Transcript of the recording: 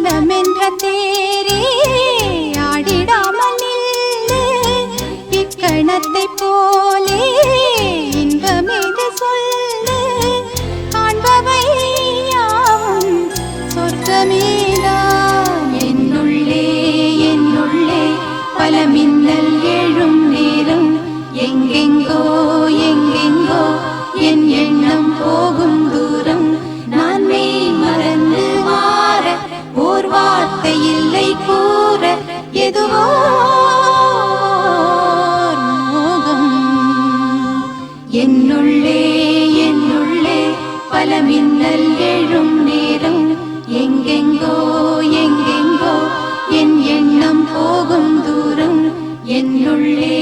மனமென்ற தேரே ஆடிடாமல் நில்லு. இக்கணத்தை போலே இன்பமேது சொல்லு. காண்பவை யாவும் சொர்க்கமேதான். என்னுள்ளே என்னுள்ளே பல மின்னல் எழும் நேரம். எங்கெங்கோ எங்கெங்கோ என் எண்ணம் போகும் தூரம். நான் மெய் மறந்து மாற ஓர் வார்த்தை இல்லை கூற. எதுவோ மோகம். என்னுள்ளே என்னுள்ளே பல மின்னல் எழும் நேரம். எங்கெங்கோ எங்கெங்கோ என் எண்ணம் போகும் தூரம். என்னுள்ளே